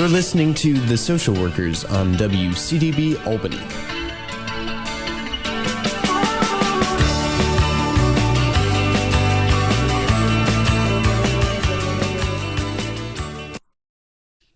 You're listening to The Social Workers on WCDB Albany.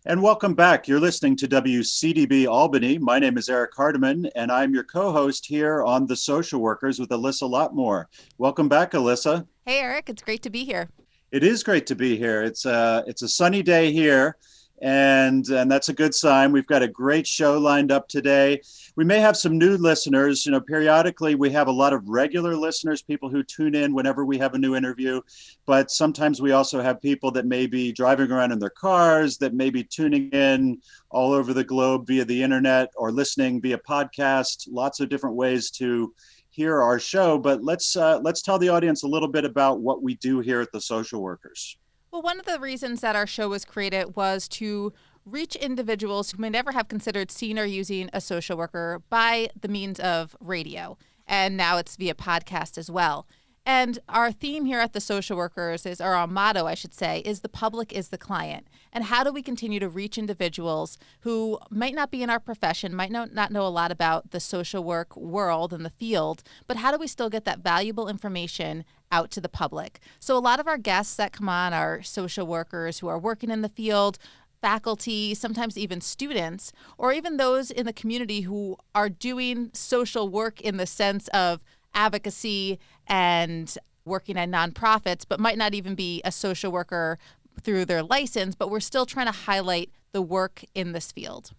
And welcome back. You're listening to WCDB Albany. My name is Eric Hardiman, and I'm your co-host here on The Social Workers with Alyssa Lotmore. Welcome back, Alyssa. Hey, Eric. It's great to be here. It is great to be here. It's a sunny day here, and that's a good sign. We've got a great show lined up today. We may have some new listeners. You know, periodically we have a lot of regular listeners, people who tune in whenever we have a new interview, but sometimes we also have people that may be driving around in their cars, that may be tuning in all over the globe via the internet or listening via podcast. Lots of different ways to hear our show, but let's tell the audience a little bit about what we do here at the Social Workers. Well, one of the reasons that our show was created was to reach individuals who may never have considered seeing or using a social worker by the means of radio. And now it's via podcast as well. And our theme here at the Social Workers is, or our motto, I should say, is the public is the client. And how do we continue to reach individuals who might not be in our profession, might not know a lot about the social work world and the field, but how do we still get that valuable information out to the public? So a lot of our guests that come on are social workers who are working in the field, faculty, sometimes even students, or even those in the community who are doing social work in the sense of advocacy and working at nonprofits, but might not even be a social worker through their license, but we're still trying to highlight the work in this field.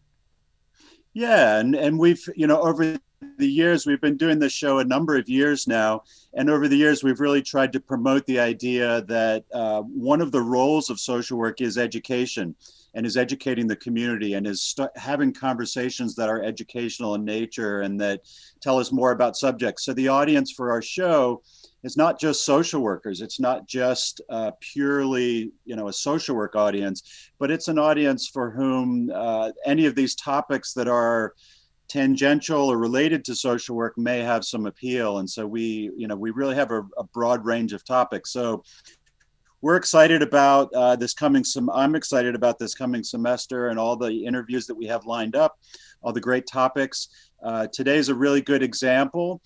Yeah, and we've, over the years, we've been doing this show a number of years now, and over the years, we've really tried to promote the idea that one of the roles of social work is education, and is educating the community, and is having conversations that are educational in nature and that tell us more about subjects. So the audience for our show is not just social workers. It's not just purely, a social work audience, but it's an audience for whom any of these topics that are tangential or related to social work may have some appeal. And so we really have a broad range of topics. So we're excited about I'm excited about this coming semester and all the interviews that we have lined up, all the great topics. Today's a really good example.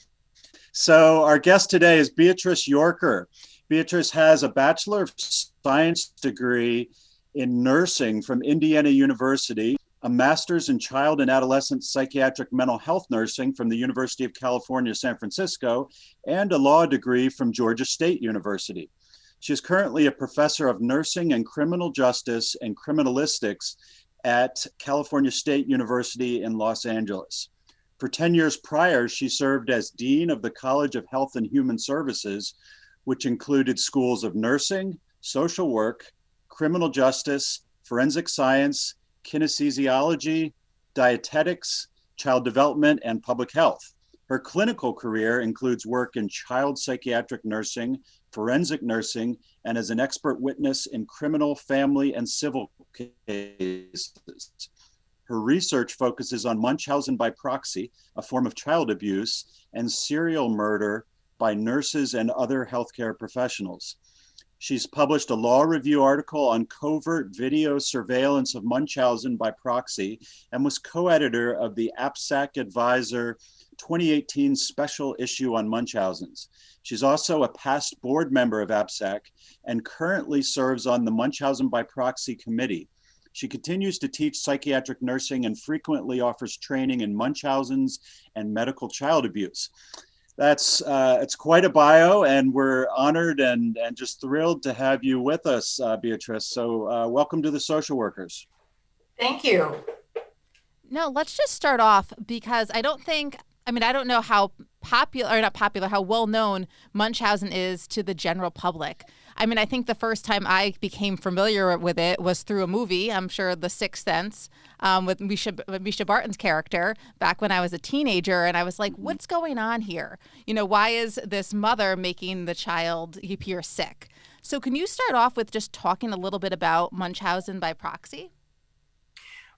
So our guest today is Beatrice Yorker. Beatrice has a Bachelor of Science degree in nursing from Indiana University, a master's in child and adolescent psychiatric mental health nursing from the University of California, San Francisco, and a law degree from Georgia State University. She is currently a professor of nursing and criminal justice and criminalistics at California State University in Los Angeles. For 10 years prior, she served as Dean of the College of Health and Human Services, which included schools of nursing, social work, criminal justice, forensic science, kinesiology, dietetics, child development, and public health. Her clinical career includes work in child-psychiatric nursing, forensic nursing, and as an expert witness in criminal, family, and civil cases. Her research focuses on Munchausen by proxy, a form of child abuse, and serial murder by nurses and other healthcare professionals. She's published a law review article on covert video surveillance of Munchausen by proxy and was co-editor of the APSAC Advisor 2018 special issue on Munchausens. She's also a past board member of APSAC and currently serves on the Munchausen by Proxy Committee. She continues to teach psychiatric nursing and frequently offers training in Munchausen's and medical child abuse. It's quite a bio, and we're honored and just thrilled to have you with us, Beatrice. So welcome to the Social Workers. Thank you. No, let's just start off because I don't know how how well known Munchausen is to the general public. I think the first time I became familiar with it was through a movie. I'm sure The Sixth Sense with Misha Barton's character back when I was a teenager. And I was like, what's going on here? Why is this mother making the child appear sick? So can you start off with just talking a little bit about Munchausen by proxy?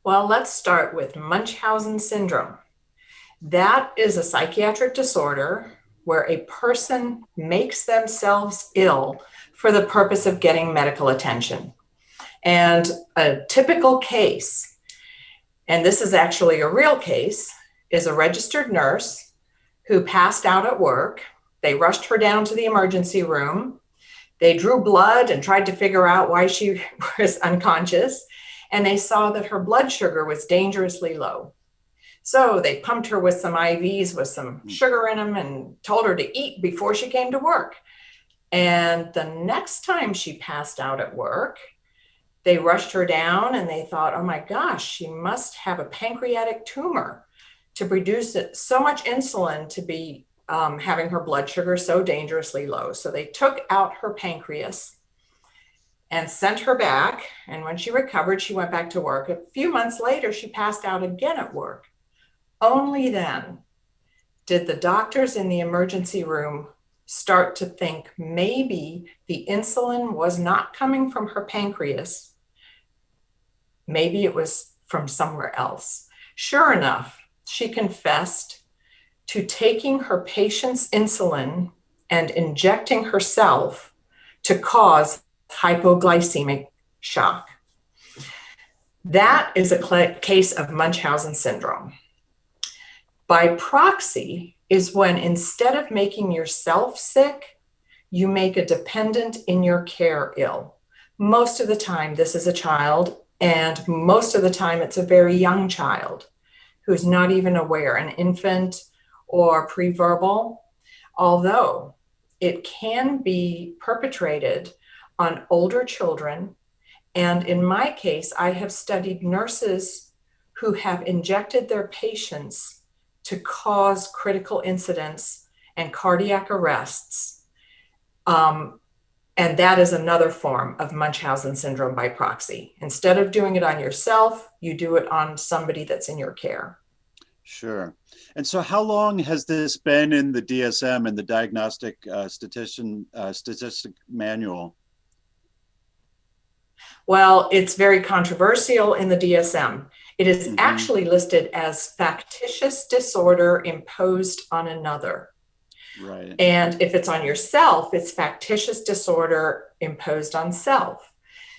Well, let's start with Munchausen syndrome. That is a psychiatric disorder where a person makes themselves ill for the purpose of getting medical attention. And a typical case and this is actually a real case, is a registered nurse who passed out at work. They rushed her down to the emergency room. They drew blood and tried to figure out why she was unconscious. And they saw that her blood sugar was dangerously low. So they pumped her with some IVs with some sugar in them and told her to eat before she came to work. And the next time she passed out at work, they rushed her down and they thought, oh my gosh, she must have a pancreatic tumor to produce so much insulin to be having her blood sugar so dangerously low. So they took out her pancreas and sent her back. And when she recovered, she went back to work. A few months later, she passed out again at work. Only then did the doctors in the emergency room start to think maybe the insulin was not coming from her pancreas. Maybe it was from somewhere else. Sure enough, she confessed to taking her patient's insulin and injecting herself to cause hypoglycemic shock. That is a case of Munchausen syndrome. By proxy is when instead of making yourself sick, you make a dependent in your care ill. Most of the time, this is a child, and most of the time, it's a very young child who's not even aware, an infant or preverbal, although it can be perpetrated on older children. And in my case, I have studied nurses who have injected their patients to cause critical incidents and cardiac arrests. And that is another form of Munchausen syndrome by proxy. Instead of doing it on yourself, you do it on somebody that's in your care. Sure. And so how long has this been in the DSM and the Diagnostic Statistic Manual? Well, it's very controversial in the DSM. It is actually listed as factitious disorder imposed on another. Right. And if it's on yourself, it's factitious disorder imposed on self.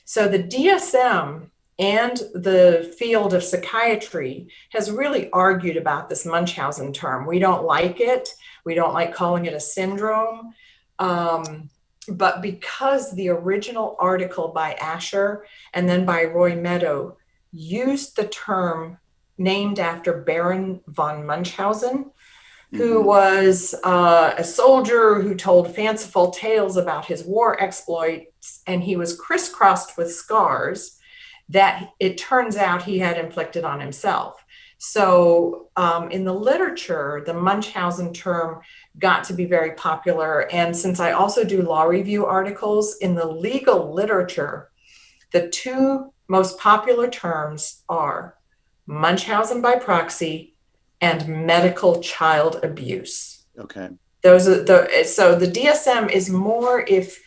So the DSM and the field of psychiatry has really argued about this Munchausen term. We don't like it. We don't like calling it a syndrome. But because the original article by Asher and then by Roy Meadow used the term named after Baron von Munchausen, who was a soldier who told fanciful tales about his war exploits, and he was crisscrossed with scars that it turns out he had inflicted on himself. So in the literature, the Munchausen term got to be very popular. And since I also do law review articles, in the legal literature, the two most popular terms are Munchausen by proxy and medical child abuse. Okay. So the DSM is more if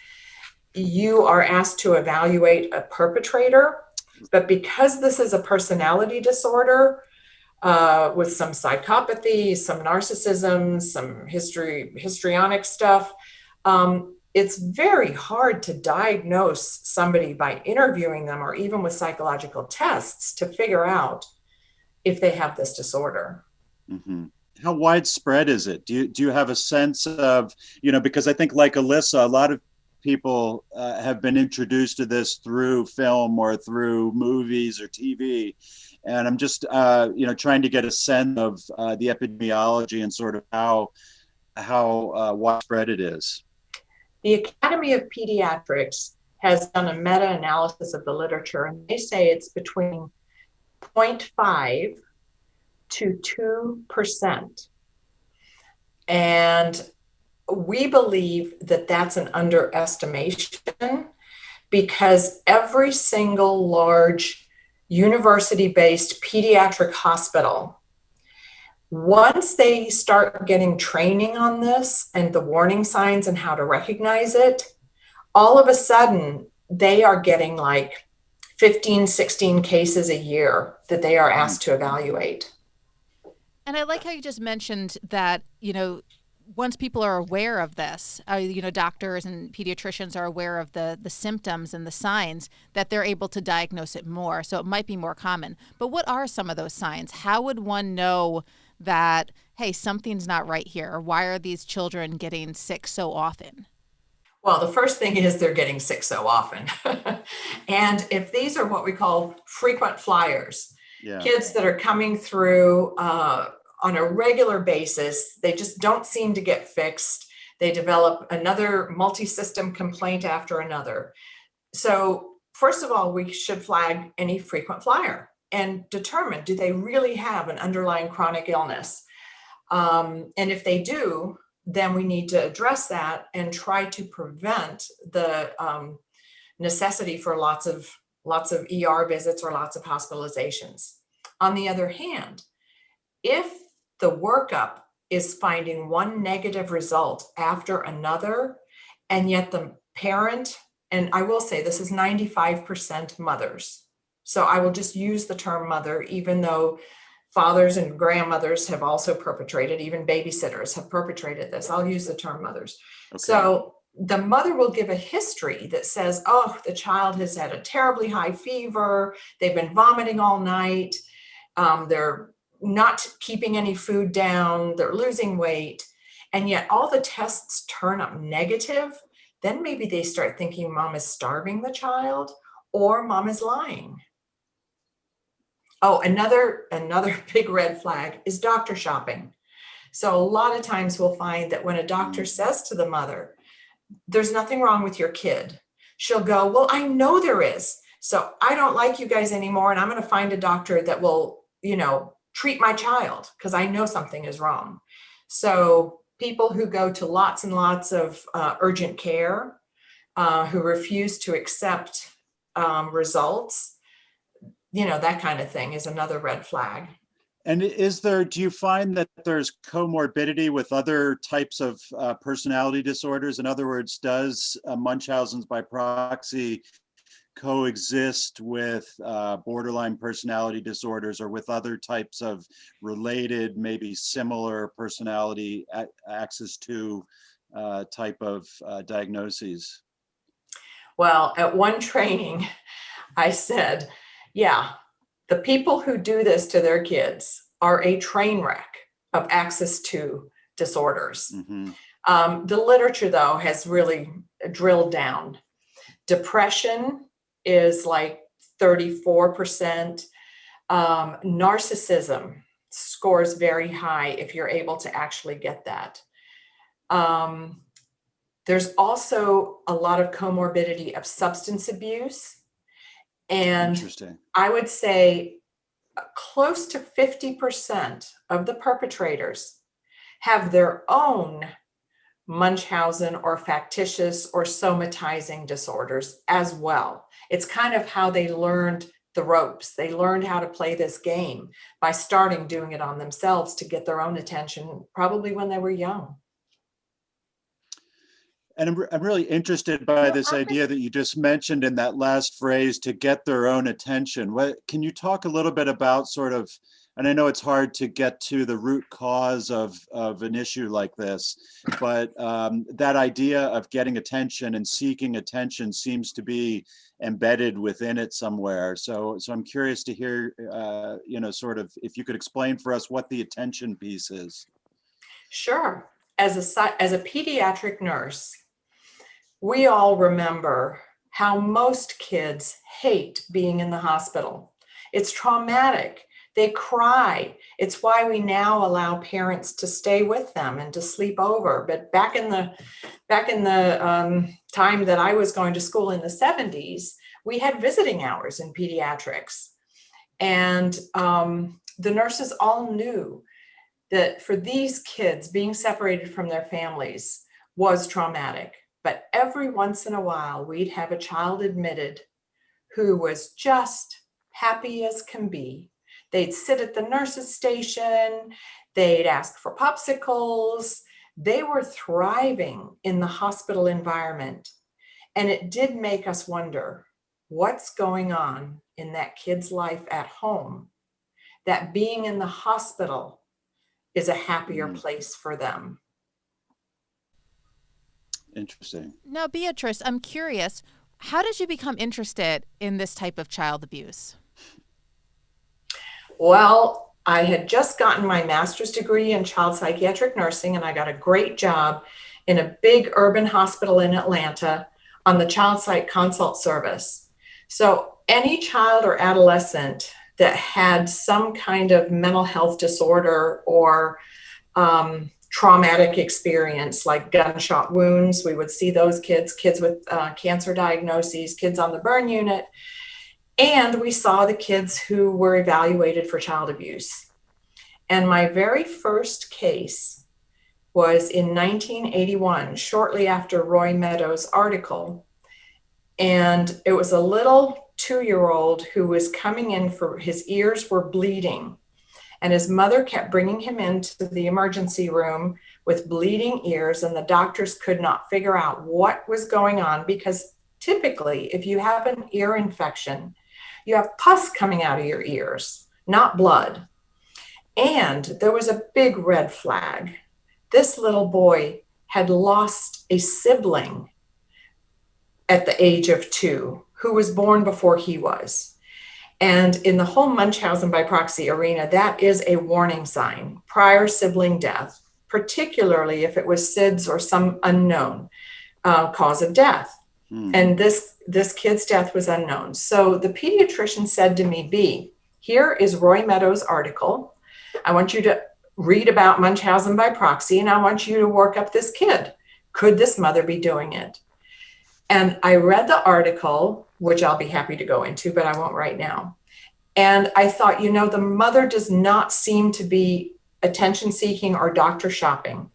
you are asked to evaluate a perpetrator, but because this is a personality disorder with some psychopathy, some narcissism, some histrionic stuff, it's very hard to diagnose somebody by interviewing them or even with psychological tests to figure out if they have this disorder. Mm-hmm. How widespread is it? Do you have a sense of, because I think like Alyssa, a lot of people have been introduced to this through film or through movies or TV. And I'm just, trying to get a sense of the epidemiology and sort of how widespread it is. The Academy of Pediatrics has done a meta-analysis of the literature, and they say it's between 0.5 to 2%. And we believe that that's an underestimation because every single large university-based pediatric hospital, once they start getting training on this and the warning signs and how to recognize it, all of a sudden they are getting like 15, 16 cases a year that they are asked to evaluate. And I like how you just mentioned that, once people are aware of this, doctors and pediatricians are aware of the symptoms and the signs, that they're able to diagnose it more. So it might be more common. But what are some of those signs? How would one know that, hey, something's not right here? Or why are these children getting sick so often? Well, the first thing is they're getting sick so often. And if these are what we call frequent flyers, kids that are coming through on a regular basis, they just don't seem to get fixed. They develop another multi-system complaint after another. So first of all, we should flag any frequent flyer and determine, do they really have an underlying chronic illness? And if they do, then we need to address that and try to prevent the necessity for lots of ER visits or lots of hospitalizations. On the other hand, if the workup is finding one negative result after another, and yet the parent, and I will say this is 95% mothers, so I will just use the term mother, even though fathers and grandmothers have also perpetrated, even babysitters have perpetrated this. I'll use the term mothers. Okay. So the mother will give a history that says, oh, the child has had a terribly high fever. They've been vomiting all night. They're not keeping any food down. They're losing weight. And yet all the tests turn up negative. Then maybe they start thinking mom is starving the child or mom is lying. Oh, another big red flag is doctor shopping. So a lot of times we'll find that when a doctor says to the mother, there's nothing wrong with your kid, she'll go, well, I know there is. So I don't like you guys anymore. And I'm going to find a doctor that will, treat my child because I know something is wrong. So people who go to lots and lots of urgent care, who refuse to accept results, that kind of thing is another red flag. And do you find that there's comorbidity with other types of personality disorders? In other words, does Munchausen's by proxy coexist with borderline personality disorders or with other types of related, maybe similar personality axis 2 type of diagnoses? Well, at one training, I said, yeah, the people who do this to their kids are a train wreck of axis 2 disorders. Mm-hmm. The literature, though, has really drilled down. Depression is like 34%. Narcissism scores very high if you're able to actually get that. There's also a lot of comorbidity of substance abuse. And I would say close to 50% of the perpetrators have their own Munchausen or factitious or somatizing disorders as well. It's kind of how they learned the ropes. They learned how to play this game by starting doing it on themselves to get their own attention, probably when they were young. And I'm really interested by this idea that you just mentioned in that last phrase, to get their own attention. Can you talk a little bit about sort of, and I know it's hard to get to the root cause of an issue like this, but that idea of getting attention and seeking attention seems to be embedded within it somewhere. So I'm curious to hear, sort of, if you could explain for us what the attention piece is. Sure. As a pediatric nurse, we all remember how most kids hate being in the hospital. It's traumatic. They cry. It's why we now allow parents to stay with them and to sleep over. But back in the time that I was going to school in the 70s, we had visiting hours in pediatrics. And the nurses all knew that for these kids, being separated from their families was traumatic. But every once in a while, we'd have a child admitted who was just happy as can be. They'd sit at the nurse's station. They'd ask for popsicles. They were thriving in the hospital environment. And it did make us wonder, what's going on in that kid's life at home, that being in the hospital is a happier place for them? Interesting. Now, Beatrice, I'm curious, how did you become interested in this type of child abuse? Well, I had just gotten my master's degree in child psychiatric nursing, and I got a great job in a big urban hospital in Atlanta on the child psych consult service. So any child or adolescent that had some kind of mental health disorder or traumatic experience like gunshot wounds, we would see those kids with cancer diagnoses, kids on the burn unit. And we saw the kids who were evaluated for child abuse. And my very first case was in 1981, shortly after Roy Meadows' article. And it was a little 2-year-old who was coming in for his ears were bleeding. And his mother kept bringing him into the emergency room with bleeding ears, and the doctors could not figure out what was going on, because typically if you have an ear infection, you have pus coming out of your ears, not blood. And there was a big red flag. This little boy had lost a sibling at the age of 2 who was born before he was. And in the whole Munchausen by proxy arena, that is a warning sign, prior sibling death, particularly if it was SIDS or some unknown cause of death. And this kid's death was unknown. So the pediatrician said to me, B, here is Roy Meadows' article. I want you to read about Munchausen by proxy, and I want you to work up this kid. Could this mother be doing it? And I read the article, which I'll be happy to go into, but I won't right now. And I thought, the mother does not seem to be attention seeking or doctor shopping.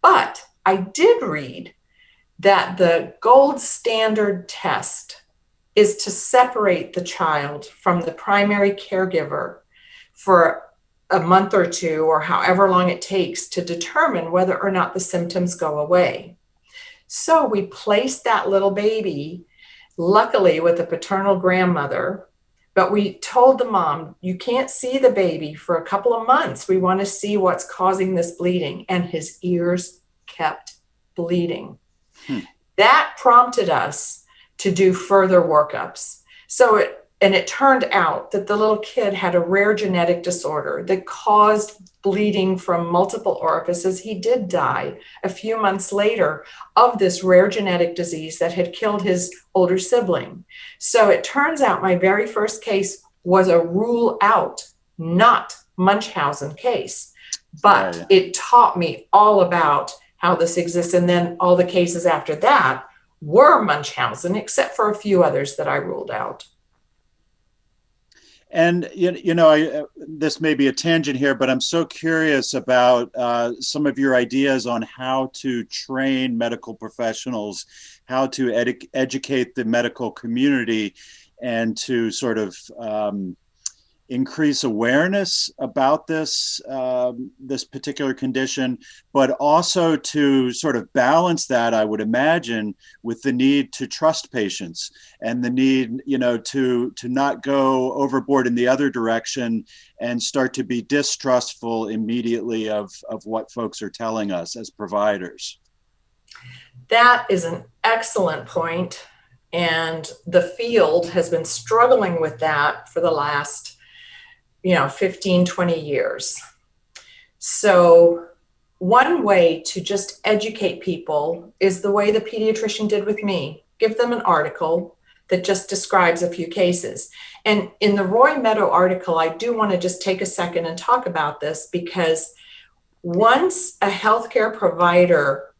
But I did read that the gold standard test is to separate the child from the primary caregiver for a month or 2, or however long it takes to determine whether or not the symptoms go away. So we placed that little baby, luckily with a paternal grandmother, but we told the mom, you can't see the baby for a couple of months. We want to see what's causing this bleeding. And his ears kept bleeding. That prompted us to do further workups. It turned out that the little kid had a rare genetic disorder that caused bleeding from multiple orifices. He did die a few months later of this rare genetic disease that had killed his older sibling. So it turns out my very first case was a rule out, not Munchausen case, but it taught me all about how this exists. And then all the cases after that were Munchausen, except for a few others that I ruled out. And, this may be a tangent here, but I'm so curious about some of your ideas on how to train medical professionals, how to educate the medical community, and to sort of increase awareness about this particular condition, but also to sort of balance that, I would imagine, with the need to trust patients and the need, to not go overboard in the other direction and start to be distrustful immediately of what folks are telling us as providers. That is an excellent point. And the field has been struggling with that for the last 15, 20 years. So one way to just educate people is the way the pediatrician did with me. Give them an article that just describes a few cases. And in the Roy Meadow article, I do want to just take a second and talk about this, because once a healthcare provider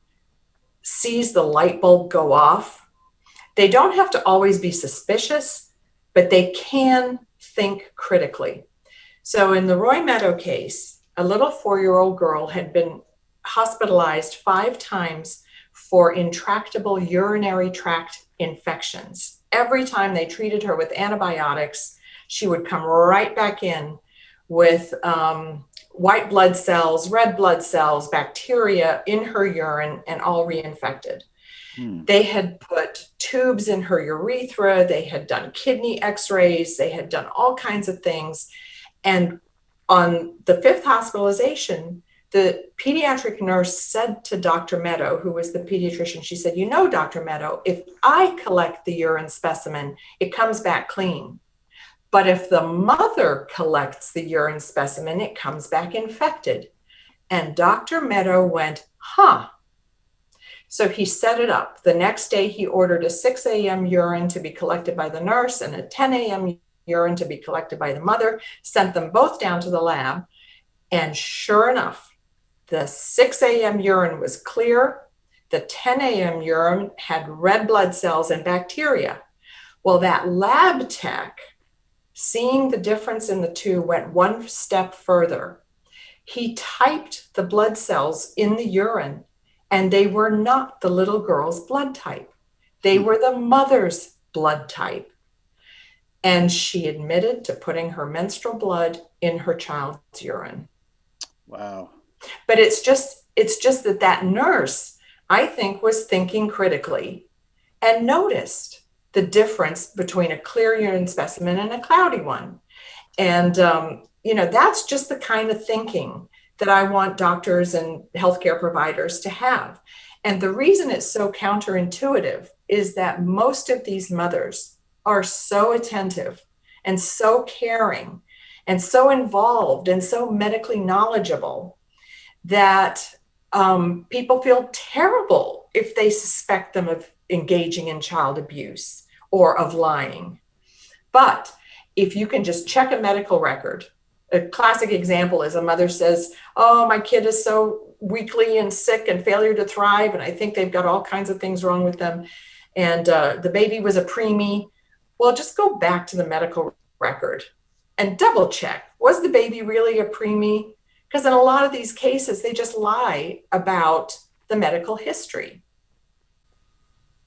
sees the light bulb go off, they don't have to always be suspicious, but they can think critically. So in the Roy Meadow case, a little 4-year-old girl had been hospitalized 5 times for intractable urinary tract infections. Every time they treated her with antibiotics, she would come right back in with white blood cells, red blood cells, bacteria in her urine, and all reinfected. They had put tubes in her urethra. They had done kidney x-rays. They had done all kinds of things. And on the 5th hospitalization, the pediatric nurse said to Dr. Meadow, who was the pediatrician, she said, Dr. Meadow, if I collect the urine specimen, it comes back clean. But if the mother collects the urine specimen, it comes back infected. And Dr. Meadow went, huh. So he set it up. The next day, he ordered a 6 a.m. urine to be collected by the nurse and a 10 a.m. urine to be collected by the mother, sent them both down to the lab. And sure enough, the 6 a.m. urine was clear. The 10 a.m. urine had red blood cells and bacteria. Well, that lab tech, seeing the difference in the two, went one step further. He typed the blood cells in the urine, and they were not the little girl's blood type. They were the mother's blood type. And she admitted to putting her menstrual blood in her child's urine. Wow. But it's just that nurse, I think, was thinking critically and noticed the difference between a clear urine specimen and a cloudy one. And, that's just the kind of thinking that I want doctors and healthcare providers to have. And the reason it's so counterintuitive is that most of these mothers are so attentive and so caring and so involved and so medically knowledgeable that people feel terrible if they suspect them of engaging in child abuse or of lying. But if you can just check a medical record, a classic example is a mother says, oh, my kid is so weakly and sick and failure to thrive, and I think they've got all kinds of things wrong with them, and the baby was a preemie. Well, just go back to the medical record and double check. Was the baby really a preemie? Because in a lot of these cases, they just lie about the medical history.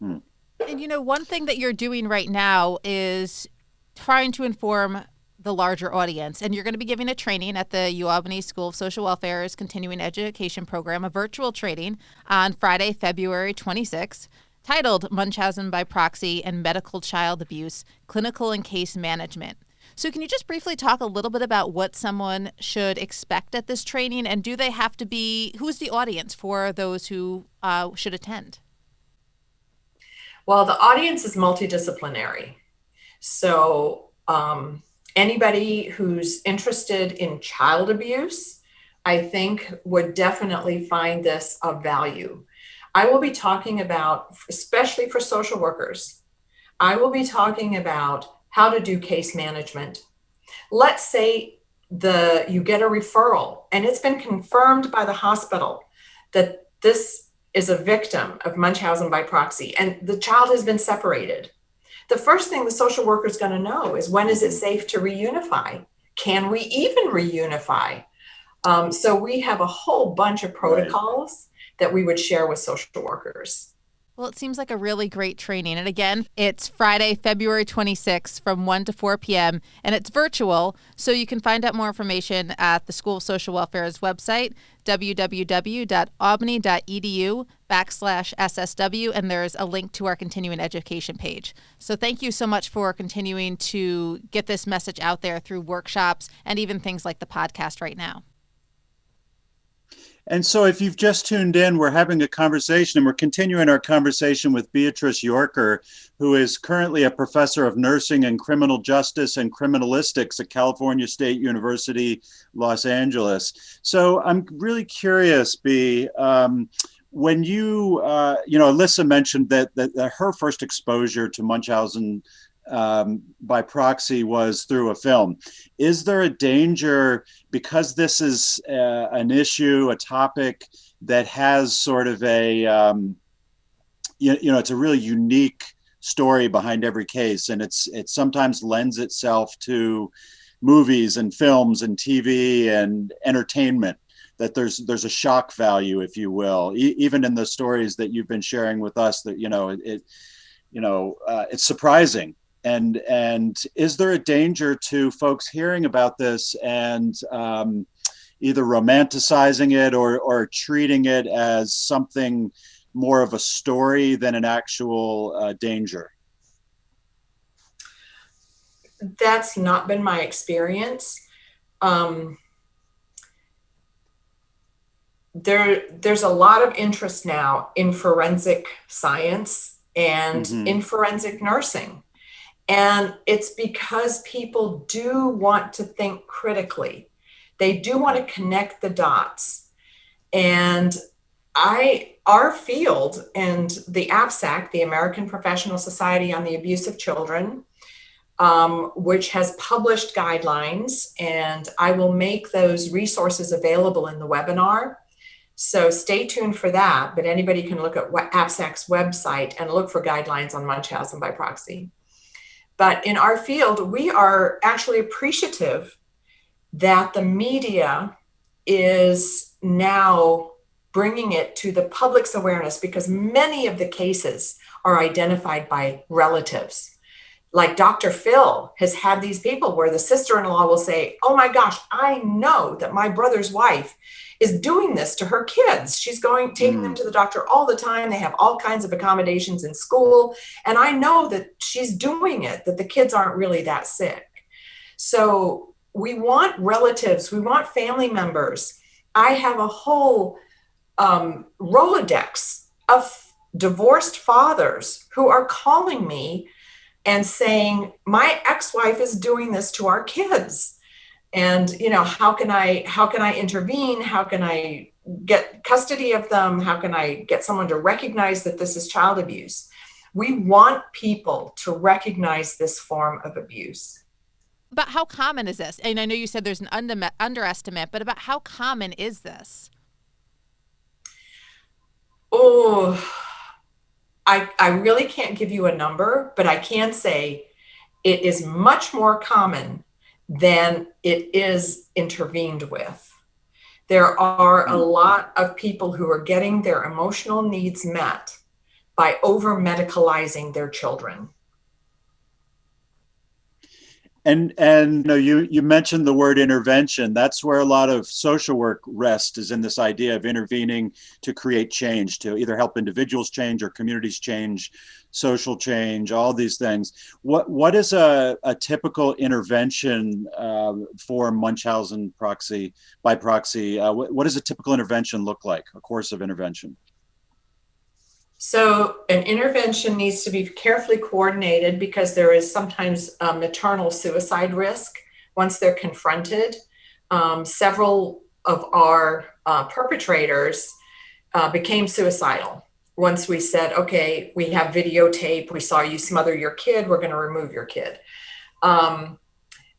And one thing that you're doing right now is trying to inform the larger audience. And you're going to be giving a training at the UAlbany School of Social Welfare's Continuing Education Program, a virtual training on Friday, February 26th, titled Munchausen by Proxy and Medical Child Abuse, Clinical and Case Management. So can you just briefly talk a little bit about what someone should expect at this training, and do they have to be, who's the audience for those who should attend? Well, the audience is multidisciplinary. So anybody who's interested in child abuse, I think, would definitely find this of value. I will be talking about, especially for social workers, I will be talking about how to do case management. Let's say you get a referral and it's been confirmed by the hospital that this is a victim of Munchausen by proxy and the child has been separated. The first thing the social worker is going to know is, when is it safe to reunify? Can we even reunify? So we have a whole bunch of protocols that we would share with social workers. Well, it seems like a really great training. And again, it's Friday, February 26th from 1 to 4 p.m. and it's virtual. So you can find out more information at the School of Social Welfare's website, www.albany.edu/SSW. And there's a link to our continuing education page. So thank you so much for continuing to get this message out there through workshops and even things like the podcast right now. And so if you've just tuned in, we're having a conversation, and we're continuing our conversation with Beatrice Yorker, who is currently a professor of nursing and criminal justice and criminalistics at California State University, Los Angeles. So I'm really curious, Bea, when Alyssa mentioned that her first exposure to Munchausen by proxy was through a film. Is there a danger, because this is an issue, a topic that has sort of a, it's a really unique story behind every case, and it sometimes lends itself to movies and films and TV and entertainment, that there's a shock value, if you will, even in the stories that you've been sharing with us, that, it's surprising. And is there a danger to folks hearing about this and either romanticizing it or treating it as something more of a story than an actual danger? That's not been my experience. there's a lot of interest now in forensic science and in forensic nursing. And it's because people do want to think critically. They do want to connect the dots. And our field and the APSAC, the American Professional Society on the Abuse of Children, which has published guidelines, and I will make those resources available in the webinar. So stay tuned for that, but anybody can look at APSAC's website and look for guidelines on Munchausen by proxy. But in our field, we are actually appreciative that the media is now bringing it to the public's awareness, because many of the cases are identified by relatives. Like Dr. Phil has had these people where the sister-in-law will say, oh my gosh, I know that my brother's wife is doing this to her kids. She's taking them to the doctor all the time. They have all kinds of accommodations in school. And I know that she's doing it, that the kids aren't really that sick. So we want relatives, we want family members. I have a whole Rolodex of divorced fathers who are calling me and saying, my ex-wife is doing this to our kids. And, how can I intervene? How can I get custody of them? How can I get someone to recognize that this is child abuse? We want people to recognize this form of abuse. But how common is this? And I know you said there's an underestimate, but about how common is this? Oh, I really can't give you a number, but I can say it is much more common than it is intervened with. There are a lot of people who are getting their emotional needs met by over-medicalizing their children. And you mentioned the word intervention. That's where a lot of social work rests, is in this idea of intervening to create change, to either help individuals change or communities change, social change, all these things. What is a typical intervention for Munchausen by proxy? What does a typical intervention look like, a course of intervention? So an intervention needs to be carefully coordinated, because there is sometimes maternal suicide risk once they're confronted. Several of our perpetrators became suicidal once we said, okay, we have videotape, we saw you smother your kid, we're going to remove your kid.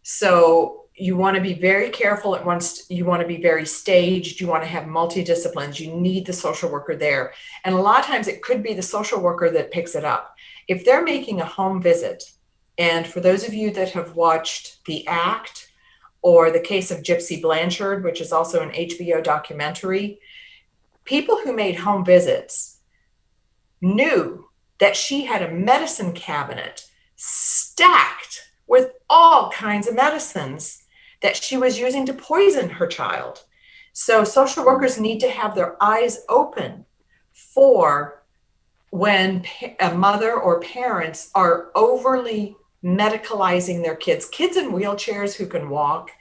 So you want to be very careful at once. You want to be very staged. You want to have multidisciplines. You need the social worker there. And a lot of times it could be the social worker that picks it up. If they're making a home visit, and for those of you that have watched The Act or the case of Gypsy Blanchard, which is also an HBO documentary, people who made home visits knew that she had a medicine cabinet stacked with all kinds of medicines that she was using to poison her child. So social workers need to have their eyes open for when a mother or parents are overly medicalizing their kids in wheelchairs who can walk,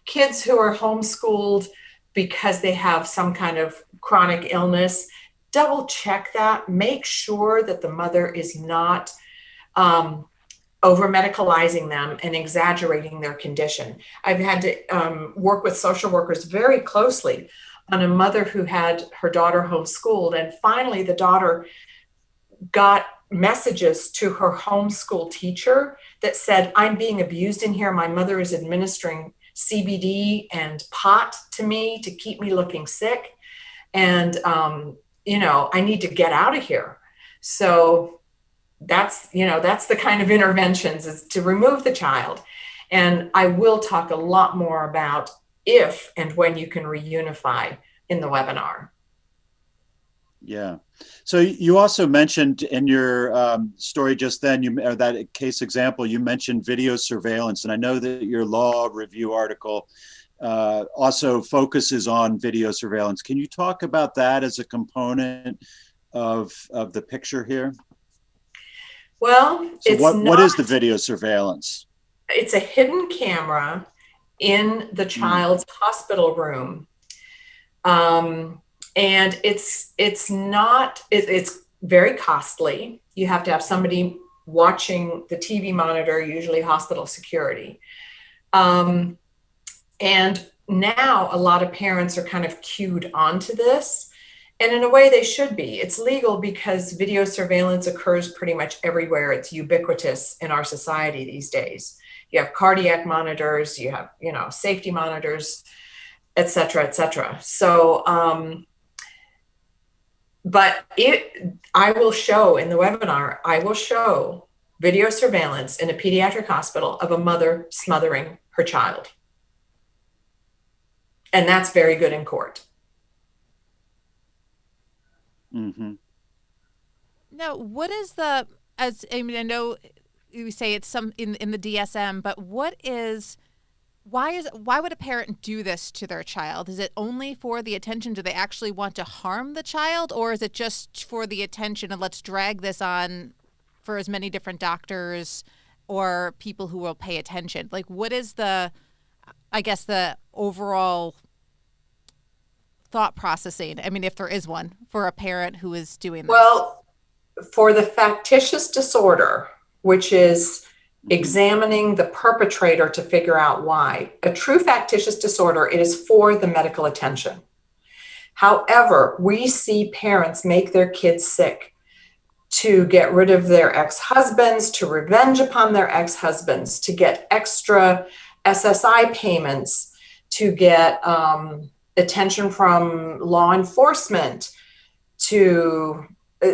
kids who are homeschooled because they have some kind of chronic illness. Double check that. Make sure that the mother is not over-medicalizing them and exaggerating their condition. I've had to work with social workers very closely on a mother who had her daughter homeschooled, and finally the daughter got messages to her homeschool teacher that said, I'm being abused in here. My mother is administering CBD and pot to me to keep me looking sick. And, I need to get out of here. So that's the kind of interventions, is to remove the child. And I will talk a lot more about if and when you can reunify in the webinar. Yeah. So you also mentioned in your story just then, that case example, you mentioned video surveillance. And I know that your law review article also focuses on video surveillance. Can you talk about that as a component of the picture here? Well, so what is the video surveillance? It's a hidden camera in the child's hospital room. And it's very costly. You have to have somebody watching the TV monitor, usually hospital security. And now a lot of parents are kind of cued onto this. And in a way they should be. It's legal because video surveillance occurs pretty much everywhere. It's ubiquitous in our society these days. You have cardiac monitors, you have, safety monitors, et cetera, et cetera. So, but I will show in the webinar, I will show video surveillance in a pediatric hospital of a mother smothering her child. And that's very good in court. Mm-hmm. Now, what is I know you say it's some in the DSM, but why would a parent do this to their child? Is it only for the attention? Do they actually want to harm the child, or is it just for the attention and let's drag this on for as many different doctors or people who will pay attention? Like, what is the overall thought processing? I mean, if there is one for a parent who is doing this. Well, for the factitious disorder, which is examining the perpetrator to figure out why, a true factitious disorder, it is for the medical attention. However, we see parents make their kids sick to get rid of their ex-husbands, to revenge upon their ex-husbands, to get extra SSI payments, to get attention from law enforcement,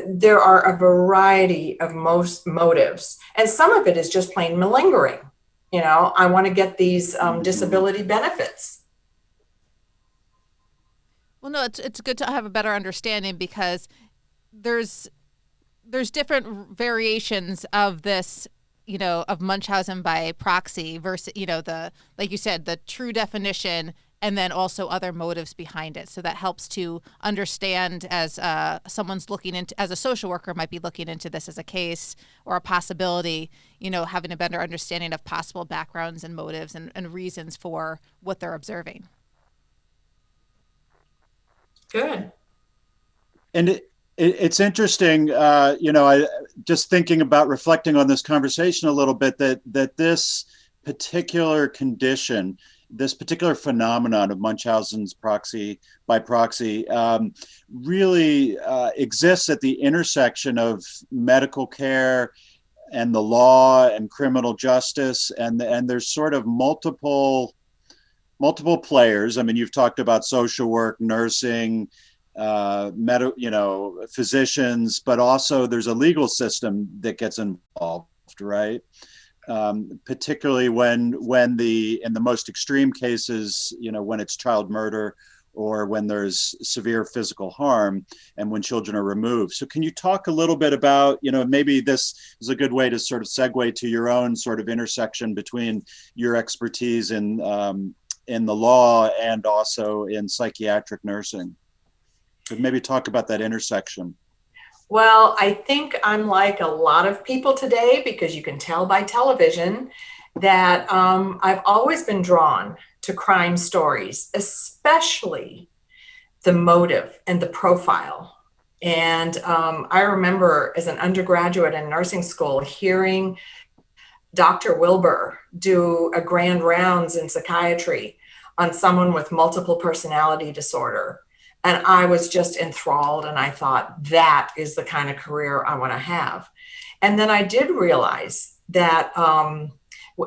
there are a variety of most motives. And some of it is just plain malingering. I want to get these disability benefits. Well, no, it's good to have a better understanding because there's different variations of this, of Munchausen by proxy versus, like you said, the true definition, and then also other motives behind it. So that helps to understand as someone's looking into, as a social worker might be looking into this as a case or a possibility, having a better understanding of possible backgrounds and motives and reasons for what they're observing. Good. And it's interesting, I just thinking about reflecting on this conversation a little bit, that this particular condition, this particular phenomenon of Munchausen's by proxy really exists at the intersection of medical care and the law and criminal justice, and there's sort of multiple players. I mean, you've talked about social work, nursing, physicians, but also there's a legal system that gets involved, right? Particularly when in the most extreme cases, when it's child murder or when there's severe physical harm and when children are removed. So can you talk a little bit about, maybe this is a good way to sort of segue to your own sort of intersection between your expertise in the law and also in psychiatric nursing. So maybe talk about that intersection. Well, I think I'm like a lot of people today, because you can tell by television that I've always been drawn to crime stories, especially the motive and the profile. And I remember as an undergraduate in nursing school hearing Dr. Wilbur do a grand rounds in psychiatry on someone with multiple personality disorder. And I was just enthralled, and I thought, that is the kind of career I want to have. And then I did realize that,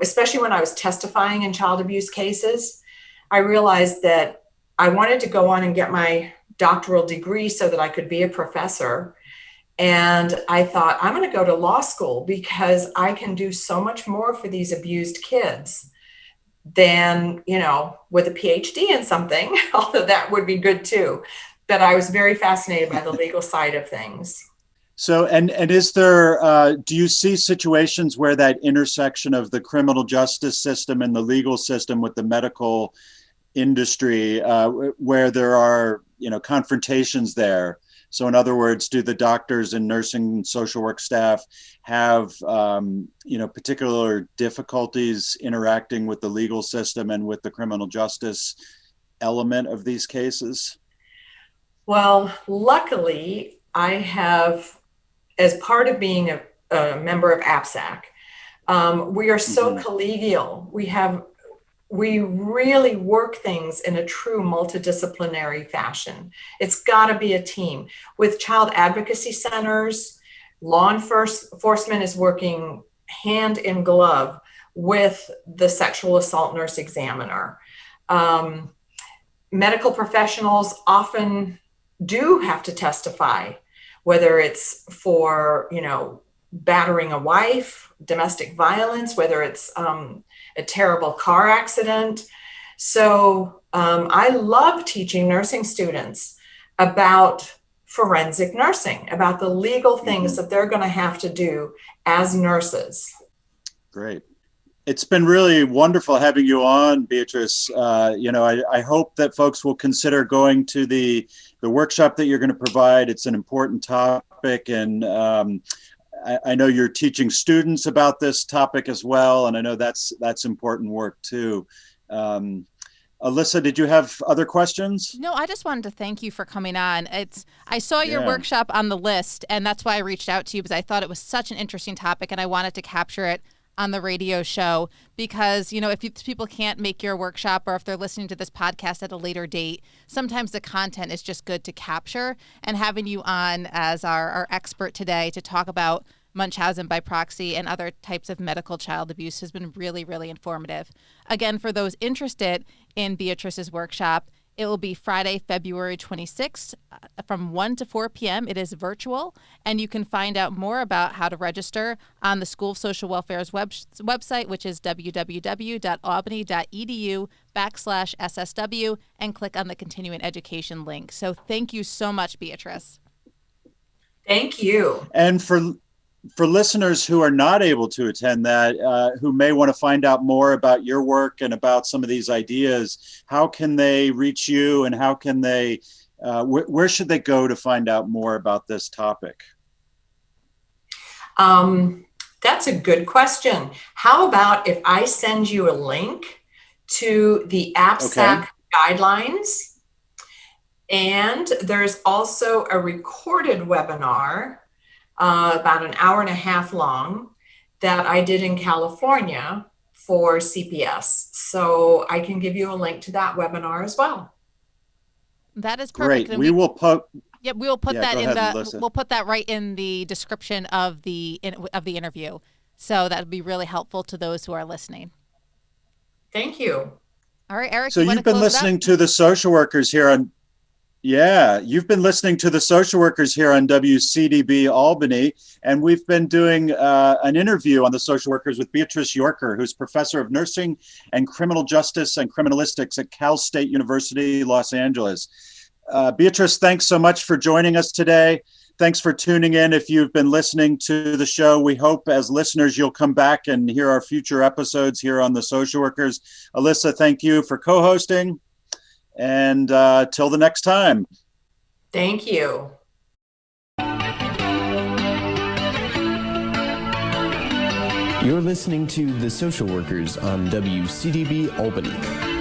especially when I was testifying in child abuse cases, I realized that I wanted to go on and get my doctoral degree so that I could be a professor. And I thought, I'm going to go to law school because I can do so much more for these abused kids than, with a PhD in something, although that would be good too. But I was very fascinated by the legal side of things. So, and is there, do you see situations where that intersection of the criminal justice system and the legal system with the medical industry, where there are, confrontations there? So in other words, do the doctors and nursing and social work staff have, particular difficulties interacting with the legal system and with the criminal justice element of these cases? Well, luckily, I have, as part of being a member of APSAC, we are so collegial. We really work things in a true multidisciplinary fashion. It's got to be a team. With child advocacy centers, law enforcement is working hand in glove with the sexual assault nurse examiner. Medical professionals often do have to testify, whether it's for, battering a wife, domestic violence, whether it's a terrible car accident. So I love teaching nursing students about forensic nursing, about the legal things that they're going to have to do as nurses. Great. It's been really wonderful having you on, Beatrice. I hope that folks will consider going to the workshop that you're going to provide. It's an important topic, and I know you're teaching students about this topic as well, and I know that's important work too. Alyssa, did you have other questions? No, I just wanted to thank you for coming on. I saw your workshop on the list, and that's why I reached out to you, because I thought it was such an interesting topic, and I wanted to capture it on the radio show, because, if people can't make your workshop, or if they're listening to this podcast at a later date, sometimes the content is just good to capture. And having you on as our expert today to talk about Munchausen by proxy and other types of medical child abuse has been really, really informative. Again, for those interested in Beatrice's workshop, it will be Friday, February 26th from 1 to 4 p.m. It is virtual, and you can find out more about how to register on the School of Social Welfare's website, which is www.albany.edu/SSW, and click on the continuing education link. So thank you so much, Beatrice. Thank you. And for listeners who are not able to attend that, who may want to find out more about your work and about some of these ideas, how can they reach you, and how can they, where should they go to find out more about this topic? That's a good question. How about if I send you a link to the APSAC guidelines? And there's also a recorded webinar about an hour and a half long that I did in California for CPS. So I can give you a link to that webinar as well. That is perfect. Great. We will put that we'll put that right in the description of the interview. So that would be really helpful to those who are listening. Thank you. All right, Eric. So you've been listening to the social workers here on you've been listening to the social workers here on WCDB Albany, and we've been doing an interview on the social workers with Beatrice Yorker, who's professor of nursing and criminal justice and criminalistics at Cal State University, Los Angeles. Beatrice, thanks so much for joining us today. Thanks for tuning in. If you've been listening to the show, we hope as listeners you'll come back and hear our future episodes here on the social workers. Alyssa, thank you for co-hosting. And till the next time. Thank you. You're listening to The Social Workers on WCDB Albany.